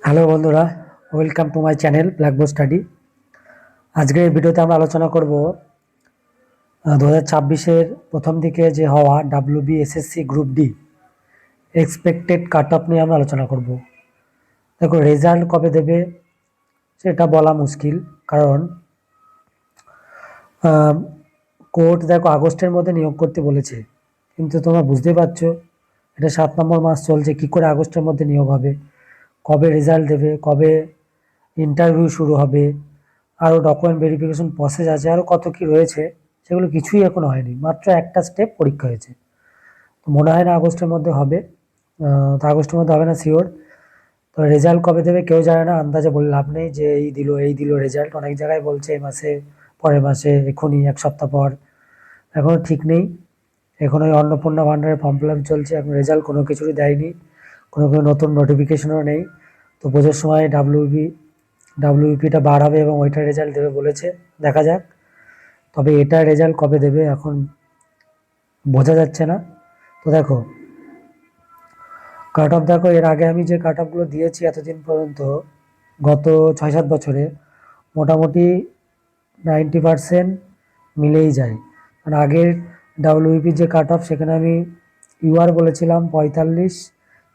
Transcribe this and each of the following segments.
Hello বন্ধুরা, welcome to my channel blackboard study. আজকের এই ভিডিওতে আমরা আলোচনা করব 2026-এর প্রথম দিকে যে হওয়া WBSSC group D expected cut off নিয়ে আমরা আলোচনা করব। দেখো, রেজাল্ট কবে দেবে সেটা বলা মুশকিল, কারণ কোর্ট দেখো আগস্টের মধ্যে নিয়োগ করতে বলেছে, কিন্তু তোমরা বুঝতেই পারছো এটা 7 নম্বর মাস চলছে, কি করে আগস্টের মধ্যে নিয়োগ হবে? কবে রেজাল্ট দেবে, কবে ইন্টারভিউ শুরু হবে, আরও ডকুমেন্ট ভেরিফিকেশন প্রসেস আছে, আরও কত কি রয়েছে, সেগুলো কিছুই এখনো হয়নি। মাত্র একটা স্টেপ পরীক্ষা হয়েছে, তো মনে হয় না আগস্টের মধ্যে হবে। তো আগস্টের মধ্যে হবে না শিওর। তো রেজাল্ট কবে দেবে কেউ জানে না, আন্দাজে বলে লাভ নেই যে এই দিল রেজাল্ট। অনেক জায়গায় বলছে এই মাসে, পরের মাসে, এখনই, এক সপ্তাহ পর। এখনও ঠিক নেই। এখন ওই অন্নপূর্ণা ভান্ডারের ফর্ম ফিল আপ চলছে, এখন রেজাল্ট কোনো কিছুরই দেয়নি, কোনো নতুন নোটিফিকেশনও নেই। তো পুজোর সময় ডাব্লিউবিপিটা বার হবে এবং ওইটার রেজাল্ট দেবে বলেছে, দেখা যাক। তবে এটার রেজাল্ট কবে দেবে এখন বোঝা যাচ্ছে না। তো দেখো কাট অফ, দেখো এর আগে আমি যে কাট অফগুলো দিয়েছি এতদিন পর্যন্ত, গত 6-7 বছরে মোটামুটি 90% মিলেই যায়। মানে আগের ডাব্লিউবিপির যে কাট অফ, সেখানে আমি ইউআর বলেছিলাম 45,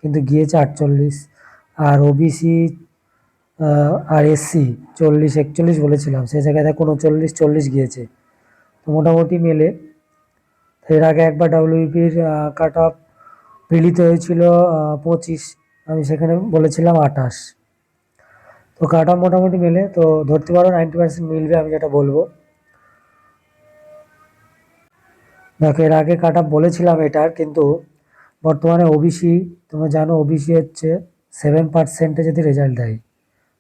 কিন্তু গিয়েছে 48। আর ওবিসি আর এসসি 40-41 বলেছিলাম, সে জায়গায় দেখো 39-40 গিয়েছে। তো মোটামুটি মেলে। এর আগে একবার ডাব্লিউবিপির কাট অফ মিলিত হয়েছিল 25, আমি সেখানে বলেছিলাম 28। তো কাট অফ মোটামুটি মেলে, তো ধরতে পারো 90% মিলবে, আমি যেটা বলবো। দেখো এর আগে কাট অফ বলেছিলাম এটার, কিন্তু বর্তমানে ওবিসি, তোমরা জানো ওবিসি হচ্ছে 7% যদি রেজাল্ট দেয়,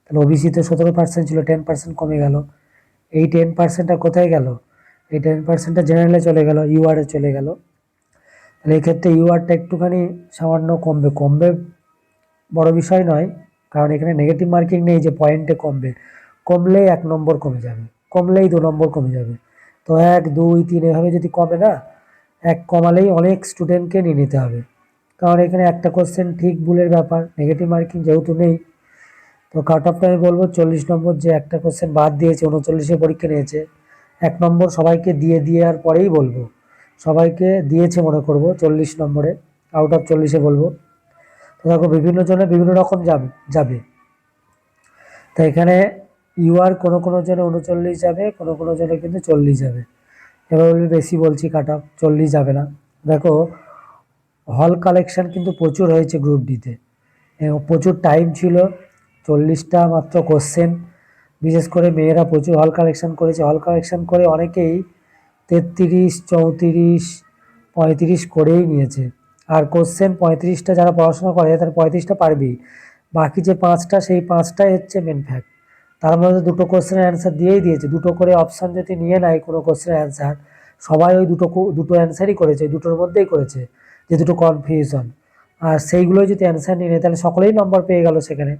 তাহলে ওবিসিতে 17% ছিল, 10% কমে গেল। এই 10%টা কোথায় গেল? এই 10%টা জেনারেলে চলে গেল, ইউআরে চলে গেল। তাহলে এক্ষেত্রে ইউআরটা একটুখানি সামান্য কমবে কমবে, বড় বিষয় নয়, কারণ এখানে নেগেটিভ মার্কিং নেই যে পয়েন্টে কমবে। কমলেই 1 নম্বর কমে যাবে, কমলেই 2 নম্বর কমে যাবে। তো 1, 2, 3 এভাবে যদি কমে না, এক কমালেই অনেক স্টুডেন্টকে নিয়ে নিতে হবে, কারণ এখানে একটা কোশ্চেন ঠিক ভুলের ব্যাপার, নেগেটিভ মার্কিং যেহেতু নেই। তো কাট অফটা আমি বলবো 40 নম্বর, যে একটা কোশ্চেন বাদ দিয়েছে, 39-এ পরীক্ষা নিয়েছে, 1 নম্বর সবাইকে দিয়ে দিয়ে আর পরেই বলবো, সবাইকে দিয়েছে মনে করবো 40 নম্বরে, আউট অফ 40-এ বলবো। তো দেখো বিভিন্ন জনে বিভিন্ন রকম যাবে যাবে। তো এখানে ইউআর কোনো কোনো জনে 39 যাবে, কোনো কোনো জনে কিন্তু 40 যাবে। এবার বলবি বেশি বলছি, কাট অফ 40 যাবে না। দেখো হল কালেকশন কিন্তু প্রচুর হয়েছে গ্রুপ ডিতে, এবং প্রচুর টাইম ছিল, 40টা মাত্র কোশ্চেন। বিশেষ করে মেয়েরা প্রচুর হল কালেকশন করেছে, হল কালেকশন করে অনেকেই 33, 34, 35 করেই নিয়েছে। আর কোশ্চেন 35টা যারা পড়াশোনা করে তারা 35টা পারবেই, বাকি যে 5টা, সেই 5টাই হচ্ছে মেন ফ্যাক্ট। তার মধ্যে দুটো কোশ্চেনের অ্যান্সার দিয়েই দিয়েছে, দুটো করে অপশান যদি নিয়ে নেয় কোনো কোশ্চেনের অ্যান্সার, সবাই ওই দুটো অ্যান্সারই করেছে, ওই দুটোর মধ্যেই করেছে, যে দুটো কনফিউশন। আর সেইগুলোই যদি অ্যান্সার নিয়ে নেয় তাহলে সকলেই নম্বর পেয়ে গেল সেখানে।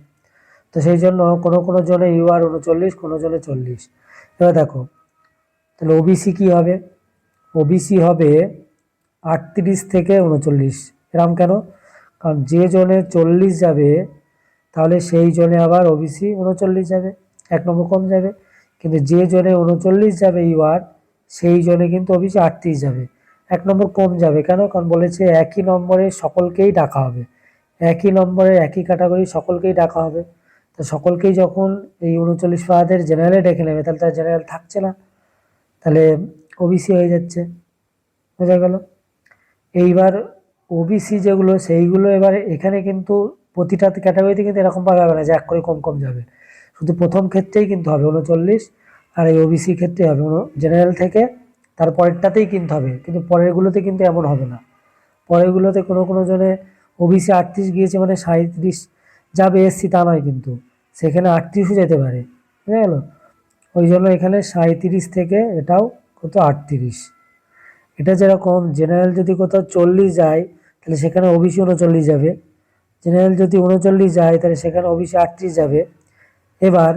তো সেই জন্য কোনো কোনো জনে ইউআর 39, কোনো জনে 40। এবার দেখো তাহলে ওবিসি কি হবে? ওবিসি হবে 38 থেকে 39। এরম কেন? কারণ যে জনে 40 যাবে, তাহলে সেই জনে আবার ওবিসি 39 যাবে, 1 নম্বর কম যাবে। কিন্তু যে জনে 39 যাবে ইউআর, সেই জনে কিন্তু ওবিসি 38 যাবে, 1 নম্বর কম যাবে। কেন? কারণ বলেছে একই নম্বরে সকলকেই ডাকা হবে, একই নম্বরে একই ক্যাটাগরি সকলকেই ডাকা হবে। তো সকলকেই যখন এই 39 পাওয়াদের জেনারেলে ডেকে নেবে, তাহলে তার জেনারেল থাকছে না, তাহলে ওবিসি হয়ে যাচ্ছে। বোঝা গেল? এইবার ওবিসি যেগুলো, সেইগুলো এবার এখানে কিন্তু প্রতিটা ক্যাটাগরিতে কিন্তু এরকমভাবে হবে না যে এক করে কম কম যাবে, শুধু প্রথম ক্ষেত্রেই কিন্তু হবে 39, আর এই ওবিসির ক্ষেত্রে হবে জেনারেল থেকে তারপরেরটাতেই কিন্তু হবে, কিন্তু পরেরগুলোতে কিন্তু এমন হবে না। পরেরগুলোতে কোনো কোনো জনে ওবিসি 38 গিয়েছে মানে 37 যাবে, এসসি তা নয়, কিন্তু সেখানে 38ও যেতে পারে। বুঝা গেল? ওই জন্য এখানে 37 থেকে এটাও কত 38। এটা যেরকম জেনারেল যদি কোথাও 40 যায়, তাহলে সেখানে ওবিসি 39 যাবে। জেনারেল যদি 39 যায়, তাহলে সেখানে ওবিসি 38 যাবে। এবার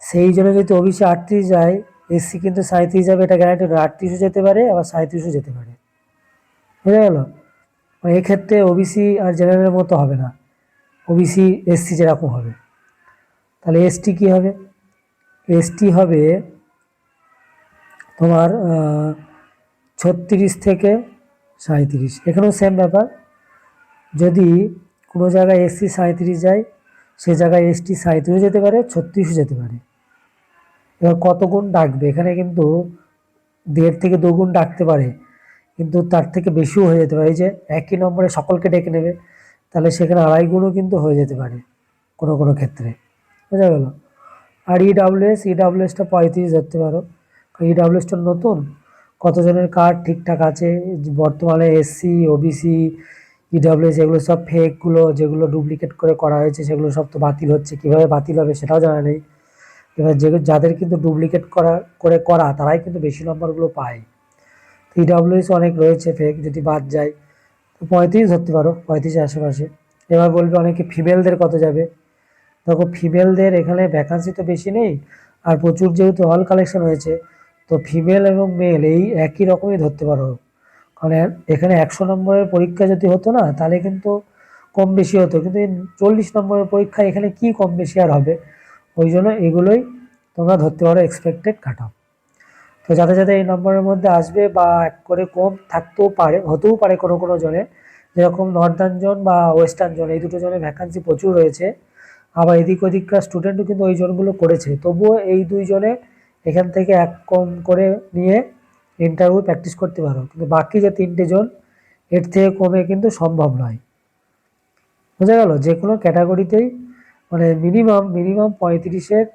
সেই জন্য যদি ওবিসি 38 যায়, এসসি কিন্তু 37 যাবে, এটা গ্যারান্টি নয়, 38ও যেতে পারে, আবার 37ও যেতে পারে। বুঝা গেল? এক্ষেত্রে ওবিসি আর জেনারেলের মতো হবে না, ওবিসি এসসি যেরকম হবে। তাহলে এসটি কি হবে? এসটি হবে তোমার 36 থেকে 37। এখানেও সেম ব্যাপার, যদি কোনো জায়গায় এসসি 37 যায়, সে জায়গায় এসটি 37 যেতে পারে, 36 যেতে পারে। এবার কত গুণ ডাকবে, এখানে কিন্তু 1.5 থেকে 2 গুণ ডাকতে পারে, কিন্তু তার থেকে বেশিও হয়ে যেতে পারে। এই যে একই নম্বরে সকলকে ডেকে নেবে, তাহলে সেখানে 2.5 গুণও কিন্তু হয়ে যেতে পারে কোনো কোনো ক্ষেত্রে। বোঝা গেল? আর ইডাব্লিউএসটা 35 ধরতে পারো, ইডাব্লিউএসটা নতুন, কতজনের কার্ড ঠিকঠাক আছে। বর্তমানে এসসি, ওবিসি, ইডাব্লিউএস এগুলো সব ফেকগুলো, যেগুলো ডুপ্লিকেট করে করা হয়েছে, সেগুলো সব তো বাতিল হচ্ছে। কিভাবে বাতিল হবে সেটাও জানা নেই। এবার যাদের কিন্তু ডুপ্লিকেট করা তারাই কিন্তু বেশি নম্বরগুলো পায়। ইডাব্লিউএস অনেক রয়েছে ফেক, যদি বাদ যায় তো 35 ধরতে পারো, 35-এর আশেপাশে। এবার বলবে অনেকে ফিমেলদের কত যাবে। দেখো ফিমেলদের এখানে ভ্যাকান্সি তো বেশি নেই, আর প্রচুর যেহেতু হল কালেকশন হয়েছে, তো ফিমেল এবং মেল এই একই রকমই ধরতে পারো। কারণ এখানে 100 নম্বরের পরীক্ষা যদি হতো না, তাহলে কিন্তু কম বেশি হতো, কিন্তু 40 নম্বরের পরীক্ষা, এখানে কি কম বেশি আর হবে। ওই জন্য এগুলোই তোমরা ধরতে পারো এক্সপেক্টেড কাট অফ। তো যাতে যাতে এই নম্বরের মধ্যে আসবে, বা এক করে কম থাকতেও পারে, হতেও পারে কোনো কোনো জনে, যেরকম নর্দার্ন জোন বা ওয়েস্টার্ন জোন, এই দুটো জনে ভ্যাকান্সি প্রচুর রয়েছে। আবার এদিক ওদিককার স্টুডেন্টও কিন্তু ওই জোনগুলো করেছে, তবুও এই 2 জনে এখান থেকে 1 কম করে নিয়ে ইন্টারভিউ প্র্যাকটিস করতে পারো, কিন্তু বাকি যে 3টে জোন, এর থেকে কমে কিন্তু সম্ভব নয়। বোঝা গেল? যে কোনো ক্যাটাগরিতেই মানে মিনিমাম 35-এর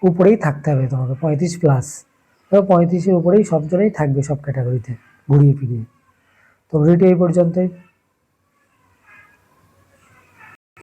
উপরেই থাকতে হবে তোমাকে, 35 প্লাস। 35-এর উপরেই সব জনেই থাকবে, সব ক্যাটাগরিতে ঘুরিয়ে ফিরিয়ে। তো ভিডিওটি এই পর্যন্তই।